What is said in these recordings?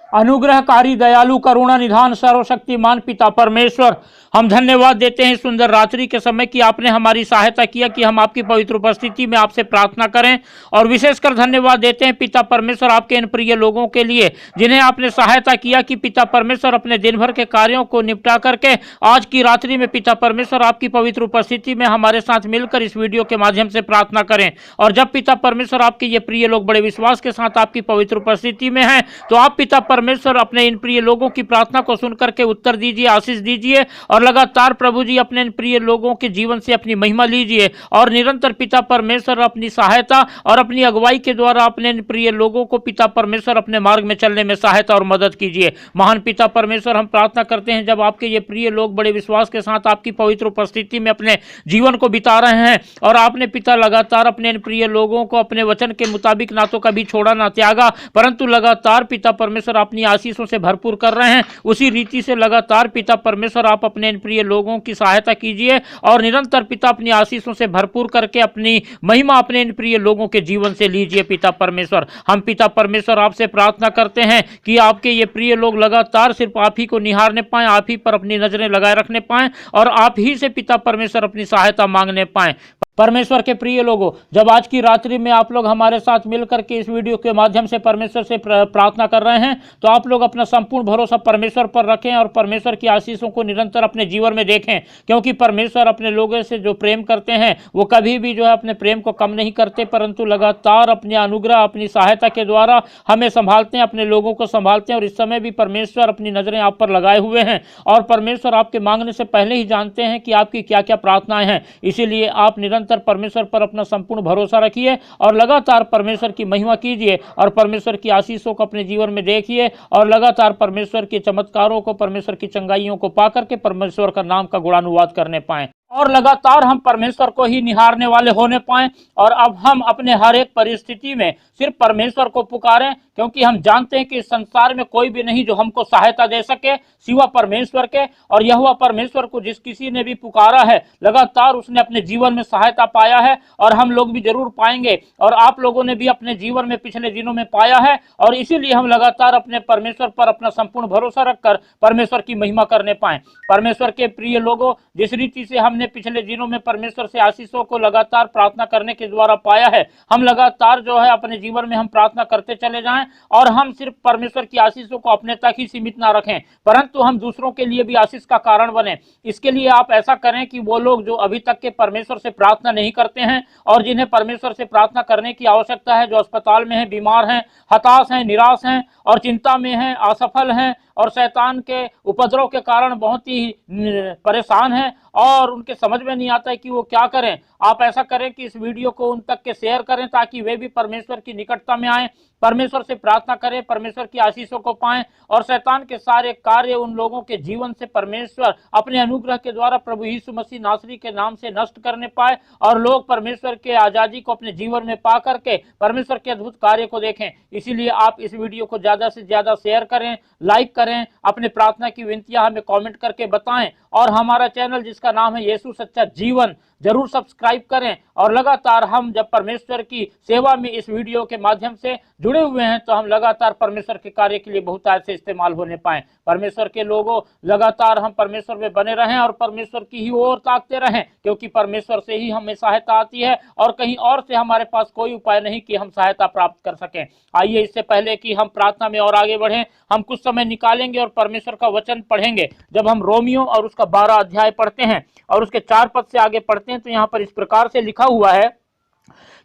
अनुग्रहकारी दयालु करुणा निधान सर्वशक्तिमान पिता परमेश्वर, हम धन्यवाद देते हैं सुंदर रात्रि के समय कि आपने हमारी सहायता किया कि हम आपकी पवित्र उपस्थिति में आपसे प्रार्थना करें। और विशेषकर धन्यवाद देते हैं पिता परमेश्वर आपके इन प्रिय लोगों के लिए जिन्हें आपने सहायता किया कि पिता परमेश्वर अपने दिन भर के कार्यों को निपटा करके आज की रात्रि में पिता परमेश्वर आपकी पवित्र उपस्थिति में हमारे साथ मिलकर इस वीडियो के माध्यम से प्रार्थना करें। और जब पिता परमेश्वर आपके ये प्रिय लोग बड़े विश्वास के साथ आपकी पवित्र उपस्थिति में हैं, तो आप पिता परमेश्वर अपने इन प्रिय लोगों की प्रार्थना को सुनकर के उत्तर दीजिए, आशीष दीजिए और लगातार प्रभु जी अपने इन प्रिय लोगों के जीवन से अपनी महिमा लीजिए और निरंतर पिता परमेश्वर अपनी सहायता और अपनी अगुवाई के द्वारा अपने इन प्रिय लोगों को पिता परमेश्वर अपने मार्ग में चलने में सहायता और मदद कीजिए। महान पिता परमेश्वर, हम प्रार्थना करते हैं जब आपके ये प्रिय लोग बड़े विश्वास के साथ आपकी पवित्र उपस्थिति में अपने जीवन को बिता रहे हैं और आपने पिता लगातार अपने इन प्रिय लोगों को अपने वचन के मुताबिक ना तो कभी छोड़ा ना त्यागा, परंतु लगातार पिता परमेश्वर अपनी आशीषों से भरपूर कर रहे हैं। उसी रीति से लगातार पिता परमेश्वर आप अपने इन प्रिय लोगों की सहायता कीजिए और निरंतर पिता अपनी आशीषों से भरपूर करके अपनी महिमा अपने इन प्रिय लोगों के जीवन से लीजिए। पिता परमेश्वर, हम पिता परमेश्वर आपसे प्रार्थना करते हैं कि आपके ये प्रिय लोग लगातार सिर्फ आप ही को निहारने पाएं, आप ही पर अपनी नजरें लगाए रखने पाएं और आप ही से पिता परमेश्वर अपनी सहायता मांगने पाएं। परमेश्वर के प्रिय लोगों, जब आज की रात्रि में आप लोग हमारे साथ मिलकर के इस वीडियो के माध्यम से परमेश्वर से प्रार्थना कर रहे हैं, तो आप लोग अपना संपूर्ण भरोसा परमेश्वर पर रखें और परमेश्वर की आशीषों को निरंतर अपने जीवन में देखें, क्योंकि परमेश्वर अपने लोगों से जो प्रेम करते हैं वो कभी भी जो है अपने प्रेम को कम नहीं करते, परंतु लगातार अपने अनुग्रह अपनी सहायता के द्वारा हमें संभालते हैं, अपने लोगों को संभालते हैं। और इस समय भी परमेश्वर अपनी नजरें आप पर लगाए हुए हैं और परमेश्वर आपके मांगने से पहले ही जानते हैं कि आपकी क्या क्या प्रार्थनाएं हैं। इसीलिए आप निरंतर परमेश्वर पर अपना संपूर्ण भरोसा रखिए और लगातार परमेश्वर की महिमा कीजिए और परमेश्वर की आशीषों को अपने जीवन में देखिए और लगातार परमेश्वर के चमत्कारों को, परमेश्वर की चंगाइयों को पा करके परमेश्वर का नाम का गुणानुवाद करने पाएं और लगातार हम परमेश्वर को ही निहारने वाले होने पाएं। और अब हम अपने हर एक परिस्थिति में सिर्फ परमेश्वर को पुकारें, क्योंकि हम जानते हैं कि इस संसार में कोई भी नहीं जो हमको सहायता दे सके सिवा परमेश्वर के। और यहोवा परमेश्वर को जिस किसी ने भी पुकारा है लगातार उसने अपने जीवन में सहायता पाया है और हम लोग भी जरूर पाएंगे और आप लोगों ने भी अपने जीवन में पिछले दिनों में पाया है। और इसीलिए हम लगातार अपने परमेश्वर पर अपना संपूर्ण भरोसा रखकर परमेश्वर की महिमा करने पाएं। परमेश्वर के प्रिय लोगों, जिस रीति से हमने पिछले दिनों में परमेश्वर से आशीषों को लगातार प्रार्थना करने के द्वारा पाया है, हम लगातार जो है अपने जीवन में हम प्रार्थना करते चले जाएं और हम सिर्फ परमेश्वर की आशीषों को अपने तक ही सीमित ना रखें, परंतु हम दूसरों के लिए भी आशीष का कारण बने। इसके लिए आप ऐसा करें कि वो लोग जो अभी तक के परमेश्वर से प्रार्थना नहीं करते हैं और जिन्हें परमेश्वर से प्रार्थना करने की आवश्यकता है, जो अस्पताल में हैं, बीमार हैं, हताश हैं, निराश हैं और चिंता में हैं, असफल हैं और शैतान के उपद्रव के कारण बहुत ही परेशान हैं और उनके समझ में नहीं आता है कि वो क्या करें, आप ऐसा करें कि इस वीडियो को उन तक के शेयर करें ताकि वे भी परमेश्वर की निकटता में आएं, परमेश्वर से प्रार्थना करें, परमेश्वर की आशीषों को पाएं और शैतान के सारे कार्य उन लोगों के जीवन से परमेश्वर अपने अनुग्रह के द्वारा प्रभु यीशु मसीह नासरी के नाम से नष्ट करने पाए और लोग परमेश्वर के आजादी को अपने जीवन में पा करके परमेश्वर के अद्भुत कार्य को देखें। इसीलिए आप इस वीडियो को ज्यादा से ज्यादा शेयर करें, लाइक करें, अपने प्रार्थना की विनतियां हमें कमेंट करके बताएं और हमारा चैनल जिसका नाम है यीशु सच्चा जीवन जरूर सब्सक्राइब करें। और लगातार हम जब परमेश्वर की सेवा में इस वीडियो के माध्यम से जुड़े हुए हैं तो हम लगातार परमेश्वर के कार्य के लिए बहुतायत से इस्तेमाल होने पाएं। परमेश्वर के लोगों, लगातार हम परमेश्वर में बने रहें और परमेश्वर की ही ओर ताकते रहें, क्योंकि परमेश्वर से ही हमें सहायता आती है और कहीं और से हमारे पास कोई उपाय नहीं कि हम सहायता प्राप्त कर सकें। आइए इससे पहले कि हम प्रार्थना में और आगे बढ़ें, हम कुछ समय निकालेंगे और परमेश्वर का वचन पढ़ेंगे। जब हम रोमियो और उसका 12 अध्याय पढ़ते हैं और उसके 4 पद से आगे पढ़ते हैं तो यहाँ पर इस प्रकार से लिखा हुआ है,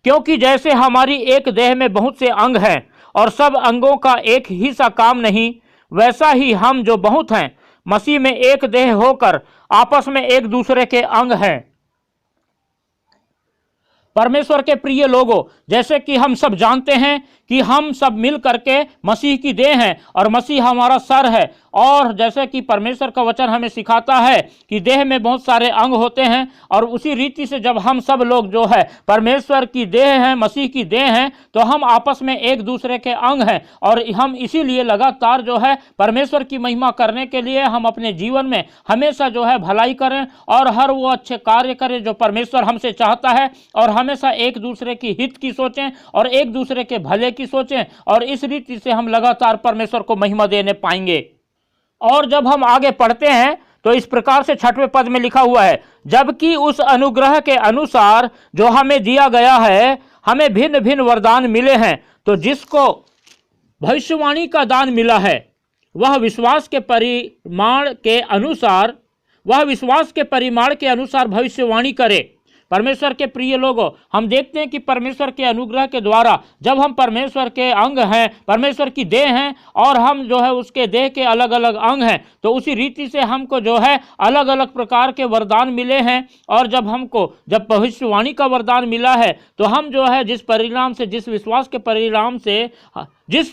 क्योंकि जैसे हमारी एक देह में बहुत से अंग हैं और सब अंगों का एक ही सा काम नहीं, वैसा ही हम जो बहुत हैं मसीह में एक देह होकर आपस में एक दूसरे के अंग हैं। परमेश्वर के प्रिय लोगों, जैसे कि हम सब जानते हैं कि हम सब मिल करके मसीह की देह हैं और मसीह हमारा सर है। और जैसे कि परमेश्वर का वचन हमें सिखाता है कि देह में बहुत सारे अंग होते हैं और उसी रीति से जब हम सब लोग जो है परमेश्वर की देह हैं, मसीह की देह हैं, तो हम आपस में एक दूसरे के अंग हैं और हम इसीलिए लगातार जो है परमेश्वर की महिमा करने के लिए हम अपने जीवन में हमेशा जो है भलाई करें और हर वो अच्छे कार्य करें जो परमेश्वर हमसे चाहता है और हमेशा एक दूसरे की हित की सोचें और एक दूसरे के भले की सोचें, और इस रीति से हम लगातार परमेश्वर को महिमा देने पाएंगे। और जब हम आगे पढ़ते हैं तो इस प्रकार से 6वें पद में लिखा हुआ है, जबकि उस अनुग्रह के अनुसार जो हमें दिया गया है, हमें भिन्न भिन्न वरदान मिले हैं। तो जिसको भविष्यवाणी का दान मिला है, वह विश्वास के परिमाण के अनुसार भविष्यवाणी करे। परमेश्वर के प्रिय लोगों, हम देखते हैं कि परमेश्वर के अनुग्रह के द्वारा जब हम परमेश्वर के अंग हैं, परमेश्वर की देह हैं, और हम जो है उसके देह के अलग अलग अंग हैं, तो उसी रीति से हमको जो है अलग अलग प्रकार के वरदान मिले हैं। और जब भविष्यवाणी का वरदान मिला है, तो हम जो है जिस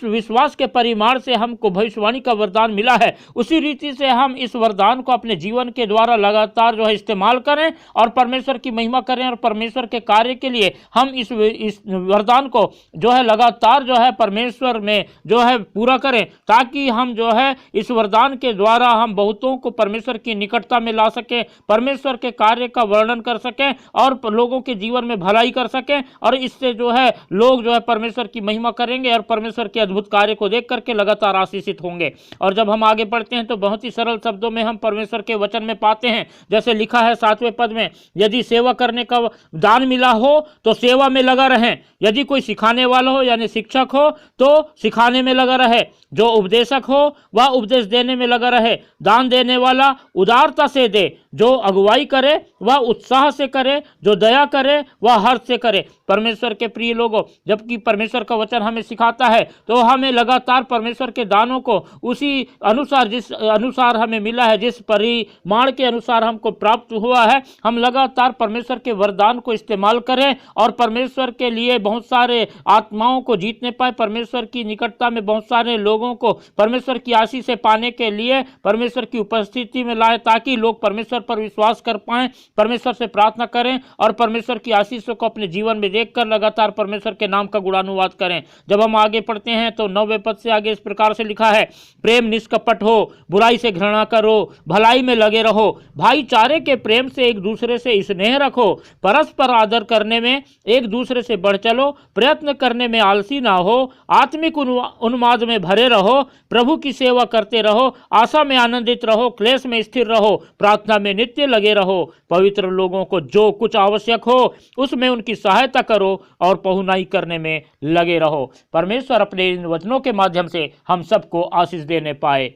विश्वास के परिमाण से हमको भविष्यवाणी का वरदान मिला है, उसी रीति से हम इस वरदान को अपने जीवन के द्वारा लगातार जो है इस्तेमाल करें और परमेश्वर की महिमा करें, और परमेश्वर के कार्य के लिए हम इस वरदान को जो है लगातार जो है परमेश्वर में जो है पूरा करें, ताकि हम जो है इस वरदान के द्वारा हम बहुतों को परमेश्वर की निकटता में ला सकें, परमेश्वर के कार्य का वर्णन कर सकें और लोगों के जीवन में भलाई कर सकें, और इससे जो है लोग जो है परमेश्वर की महिमा करेंगे और परमेश्वर के अद्भुत कार्य को देख करके लगातार आशीषित होंगे। और जब हम आगे बढ़ते हैं तो बहुत ही सरल शब्दों में हम परमेश्वर के वचन में पाते हैं, जैसे लिखा है 7वें पद में, यदि सेवा करने का दान मिला हो तो सेवा में लगा रहें, यदि कोई सिखाने वाला हो यानी शिक्षक हो तो सिखाने में लगा रहे, जो उपदेशक हो वह उपदेश देने में लगा रहे, दान देने वाला उदारता से दे, जो अगुवाई करे वह उत्साह से करे, जो दया करे वह हर्ष से करे। परमेश्वर के प्रिय लोगों, जबकि परमेश्वर का वचन हमें सिखाता है तो हमें लगातार परमेश्वर के दानों को उसी अनुसार, जिस अनुसार हमें मिला है, जिस परिमाण के अनुसार हमको प्राप्त हुआ है, हम लगातार परमेश्वर के वरदान को इस्तेमाल करें और परमेश्वर के लिए बहुत सारे आत्माओं को जीतने पाए, परमेश्वर की निकटता में बहुत सारे लोगों को परमेश्वर की आशीष से पाने के लिए परमेश्वर की उपस्थिति में लाए, ताकि लोग परमेश्वर पर विश्वास कर पाएं, परमेश्वर से प्रार्थना करें और परमेश्वर की आशीषों को अपने जीवन में देखकर लगातार परमेश्वर के नाम का गुणानुवाद करें। जब हम आगे पढ़ते हैं तो 9वें पद से आगे इस प्रकार से लिखा है, प्रेम निष्कपट हो, बुराई से घृणा करो, भलाई में लगे रहो, भाईचारे के प्रेम से एक दूसरे से स्नेह रखो, परस्पर आदर करने में एक दूसरे से बढ़ चलो, प्रयत्न करने में आलसी ना हो, आत्मिक उन्माद में भरे रहो, प्रभु की सेवा करते रहो, आशा में आनंदित रहो, क्लेश में स्थिर रहो, प्रार्थना में नित्य लगे रहो, पवित्र लोगों को जो कुछ आवश्यक हो उसमें उनकी सहायता करो और पहुनाई करने में लगे रहो। परमेश्वर अपने इन वचनों के माध्यम से हम सबको आशीष देने पाए।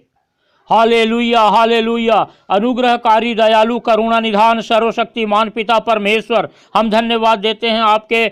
Hallelujah, hallelujah. अनुग्रहकारी, दयालु, करुणा निधान, सर्वशक्तिमान पिता परमेश्वर, हम धन्यवाद देते हैं आपके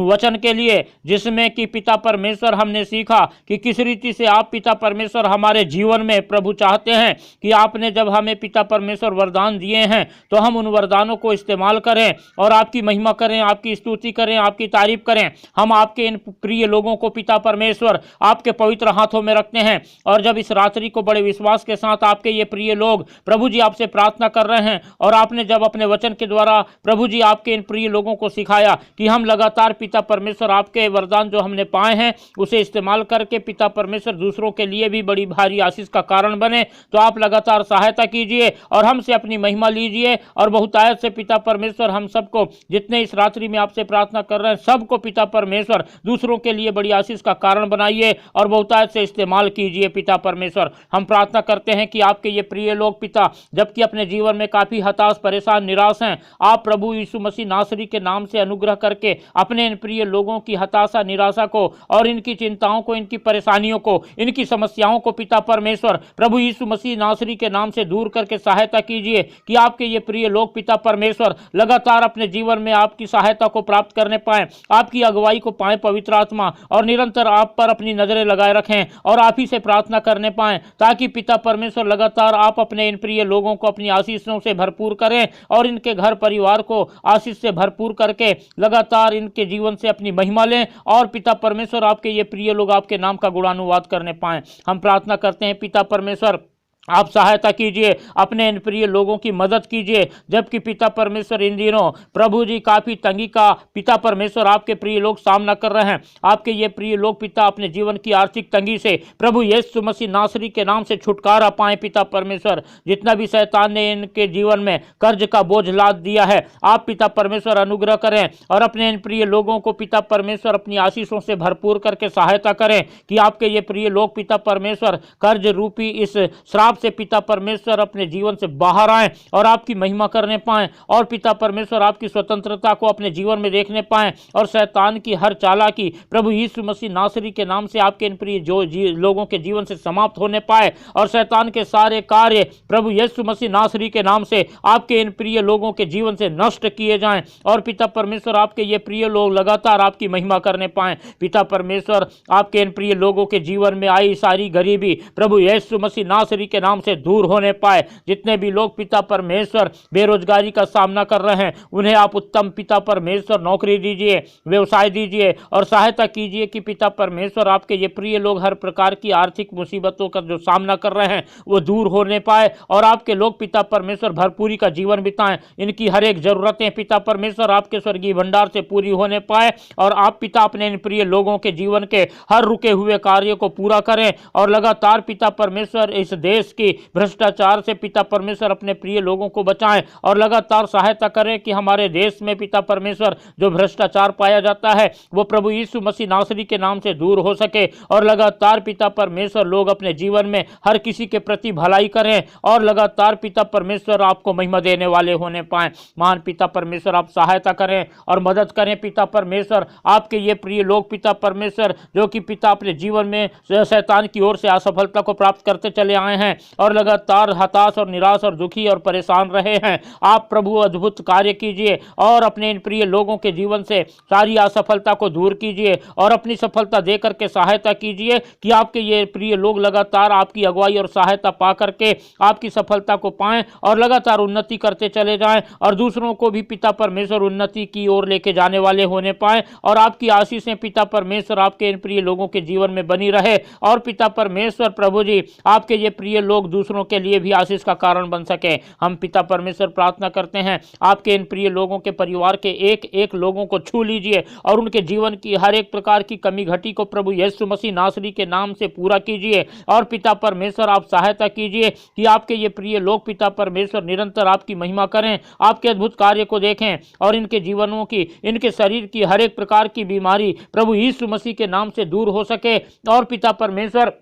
वचन के लिए, जिसमें कि पिता परमेश्वर हमने सीखा कि किस रीति से आप पिता परमेश्वर हमारे जीवन में प्रभु चाहते हैं कि आपने जब हमें पिता परमेश्वर वरदान दिए हैं तो हम उन वरदानों को इस्तेमाल करें और आपकी महिमा करें, आपकी स्तुति करें, आपकी तारीफ करें। हम आपके इन प्रिय लोगों को पिता परमेश्वर आपके पवित्र हाथों में रखते हैं, और जब इस रात्रि को बड़े विश्वास के साथ आपके ये प्रिय लोग प्रभु जी आपसे प्रार्थना कर रहे हैं, और आपने जब अपने वचन के द्वारा प्रभु जी आपके इन प्रिय लोगों को सिखाया कि हम लगातार पिता परमेश्वर आपके वरदान जो हमने पाए हैं उसे इस्तेमाल करके पिता परमेश्वर दूसरों के लिए भी बड़ी भारी आशीष का कारण बने, तो आप लगातार सहायता कीजिए और हमसे अपनी महिमा लीजिए। और बहुतायत से पिता परमेश्वर हम सबको, जितने इस रात्रि में आपसे प्रार्थना कर रहे हैं, सबको पिता परमेश्वर दूसरों के लिए बड़ी आशीष का कारण बनाइए और बहुतायत से इस्तेमाल कीजिए। पिता परमेश्वर, हम प्रार्थना करते हैं कि आपके ये प्रिय लोग पिता, जबकि अपने जीवन में काफी हताश, परेशान, निराश हैं, आप प्रभु यीशु मसीह नासरी के नाम से अनुग्रह करके अपने इन प्रिय लोगों की हताशा, निराशा को और इनकी चिंताओं को, इनकी परेशानियों को, इनकी समस्याओं को पिता परमेश्वर प्रभु यीशु मसीह नासरी के नाम से दूर करके सहायता कीजिए कि आपके ये प्रिय लोग पिता परमेश्वर लगातार अपने जीवन में आपकी सहायता को प्राप्त करने पाए, आपकी अगुवाई को पाए पवित्र आत्मा, और निरंतर आप पर अपनी नजरें लगाए रखें और आप ही से प्रार्थना करने पाए, ताकि पिता परमेश्वर लगातार आप अपने इन प्रिय लोगों को अपनी आशीषों से भरपूर करें और इनके घर परिवार को आशीष से भरपूर करके लगातार इनके जीवन से अपनी महिमा लें, और पिता परमेश्वर आपके ये प्रिय लोग आपके नाम का गुणानुवाद करने पाएं। हम प्रार्थना करते हैं पिता परमेश्वर, आप सहायता कीजिए, अपने इन प्रिय लोगों की मदद कीजिए, जबकि पिता परमेश्वर इन दिनों प्रभु जी काफ़ी तंगी का पिता परमेश्वर आपके प्रिय लोग सामना कर रहे हैं। आपके ये प्रिय लोग पिता अपने जीवन की आर्थिक तंगी से प्रभु यीशु मसीह नासरी के नाम से छुटकारा पाएं। पिता परमेश्वर, जितना भी शैतान ने इनके जीवन में कर्ज का बोझ लाद दिया है, आप पिता परमेश्वर अनुग्रह करें और अपने इन प्रिय लोगों को पिता परमेश्वर अपनी आशीषों से भरपूर करके सहायता करें कि आपके ये प्रिय लोग पिता परमेश्वर कर्ज रूपी इस श्राप से पिता परमेश्वर अपने जीवन से बाहर आएं और आपकी महिमा करने पाएं और पिता परमेश्वर आपकी स्वतंत्रता को अपने जीवन में देखने पाएं और शैतान की हर चालाकी प्रभु यीशु मसीह नासरी के नाम से आपके इन प्रिय लोगों के जीवन से समाप्त होने पाए और शैतान के सारे कार्य प्रभु यीशु मसीह नासरी के नाम से आपके इन प्रिय लोगों के जीवन से नष्ट किए जाएं और पिता परमेश्वर आपके ये प्रिय लोग लगातार आपकी महिमा करने पाएं। पिता परमेश्वर, आपके इन प्रिय लोगों के जीवन में आई सारी गरीबी प्रभु यीशु मसीह नासरी के नाम से दूर होने पाए। जितने भी लोग पिता परमेश्वर बेरोजगारी का सामना कर रहे हैं, उन्हें आप उत्तम पिता परमेश्वर नौकरी दीजिए, व्यवसाय दीजिए और सहायता कीजिए कि पिता परमेश्वर आपके ये प्रिय लोग हर प्रकार की आर्थिक मुसीबतों का जो सामना कर रहे हैं वो दूर होने पाए और आपके लोग पिता परमेश्वर भरपूरी का जीवन बिताएं। इनकी हर एक जरूरतें पिता परमेश्वर आपके स्वर्गीय भंडार से पूरी होने पाए और आप पिता अपने इन प्रिय लोगों के जीवन के हर रुके हुए कार्य को पूरा करें और लगातार पिता परमेश्वर इस देश की भ्रष्टाचार से पिता परमेश्वर अपने प्रिय लोगों को बचाएं और लगातार सहायता करें कि हमारे देश में पिता परमेश्वर जो भ्रष्टाचार पाया जाता है वो प्रभु यीशु मसीह नासरी के नाम से दूर हो सके और लगातार पिता परमेश्वर लोग अपने जीवन में हर किसी के प्रति भलाई करें और लगातार पिता परमेश्वर आपको महिमा देने वाले होने पाएं। महान पिता परमेश्वर, आप सहायता करें और मदद करें पिता परमेश्वर। आपके ये प्रिय लोग पिता परमेश्वर जो कि पिता अपने जीवन में शैतान की ओर से असफलता को प्राप्त करते चले आए हैं और लगातार हताश और निराश और दुखी और परेशान रहे हैं, आप प्रभु अद्भुत कार्य कीजिए और अपने इन प्रिय लोगों के जीवन से सारी असफलता को दूर कीजिए और अपनी सफलता दे करके सहायता कीजिए कि आपके ये प्रिय लोग लगातार आपकी अगुवाई और सहायता पा करके आपकी सफलता को पाएं और लगातार उन्नति करते चले जाएं और दूसरों को भी पिता परमेश्वर उन्नति की ओर लेके जाने वाले होने पाएं और आपकी आशीषें पिता परमेश्वर आपके इन प्रिय लोगों के जीवन में बनी रहे और पिता परमेश्वर प्रभु जी आपके ये प्रिय लोग दूसरों के लिए भी आशीष का कारण बन सके। हम पिता परमेश्वर प्रार्थना करते हैं आपके इन प्रिय लोगों के परिवार के एक एक लोगों को छू लीजिए और उनके जीवन की हर एक प्रकार की कमी घटी को प्रभु यीशु मसीह नासरी के नाम से पूरा कीजिए और पिता परमेश्वर आप सहायता कीजिए कि आपके ये प्रिय लोग पिता परमेश्वर निरंतर आपकी महिमा करें, आपके अद्भुत कार्य को देखें और इनके जीवनों की, इनके शरीर की हर एक प्रकार की बीमारी प्रभु यीशु मसीह के नाम से दूर हो सके और पिता परमेश्वर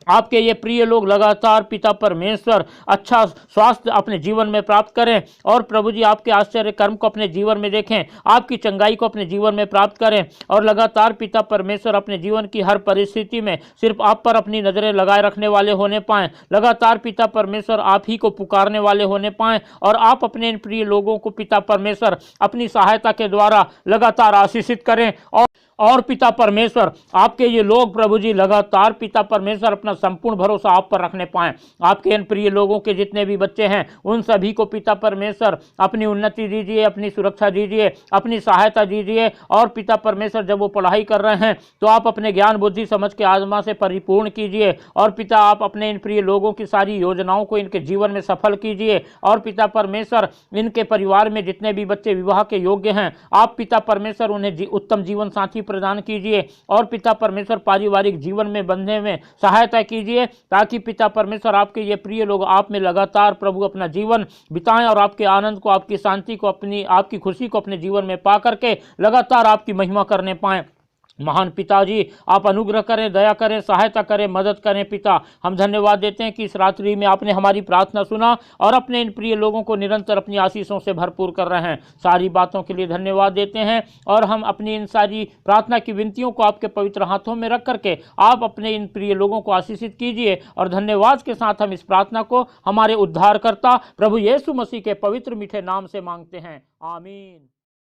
आपके ये प्रिय लोग लगातार पिता परमेश्वर अच्छा स्वास्थ्य अपने जीवन में प्राप्त करें और प्रभु जी आपके आश्चर्य कर्म को अपने जीवन में देखें, आपकी चंगाई को अपने जीवन में प्राप्त करें और लगातार पिता परमेश्वर अपने जीवन की हर परिस्थिति में सिर्फ आप पर अपनी नजरें लगाए रखने वाले होने पाएं। लगातार पिता परमेश्वर आप ही को पुकारने वाले होने पाएं और आप अपने इन प्रिय लोगों को पिता परमेश्वर अपनी सहायता के द्वारा लगातार आशीषित करें और पिता परमेश्वर आपके ये लोग प्रभु जी लगातार पिता परमेश्वर अपना संपूर्ण भरोसा आप पर रखने पाएं। आपके इन प्रिय लोगों के जितने भी बच्चे हैं उन सभी को पिता परमेश्वर अपनी उन्नति दीजिए, अपनी सुरक्षा दीजिए, अपनी सहायता दीजिए और पिता परमेश्वर जब वो पढ़ाई कर रहे हैं तो आप अपने ज्ञान बुद्धि समझ के आत्मा से परिपूर्ण कीजिए और पिता आप अपने इन प्रिय लोगों की सारी योजनाओं को इनके जीवन में सफल कीजिए और पिता परमेश्वर इनके परिवार में जितने भी बच्चे विवाह के योग्य हैं आप पिता परमेश्वर उन्हें उत्तम जीवन साथी प्रदान कीजिए और पिता परमेश्वर पारिवारिक जीवन में बंधने में सहायता कीजिए ताकि पिता परमेश्वर आपके ये प्रिय लोग आप में लगातार प्रभु अपना जीवन बिताएं और आपके आनंद को, आपकी शांति को, आपकी खुशी को अपने जीवन में पा करके लगातार आपकी महिमा करने पाएं। महान पिताजी आप अनुग्रह करें, दया करें, सहायता करें, मदद करें। पिता हम धन्यवाद देते हैं कि इस रात्रि में आपने हमारी प्रार्थना सुना और अपने इन प्रिय लोगों को निरंतर अपनी आशीषों से भरपूर कर रहे हैं। सारी बातों के लिए धन्यवाद देते हैं और हम अपनी इन सारी प्रार्थना की विनतियों को आपके पवित्र हाथों में रख करके आप अपने इन प्रिय लोगों को आशीषित कीजिए और धन्यवाद के साथ हम इस प्रार्थना को हमारे उद्धारकर्ता प्रभु यीशु मसीह के पवित्र मीठे नाम से मांगते हैं, आमीन।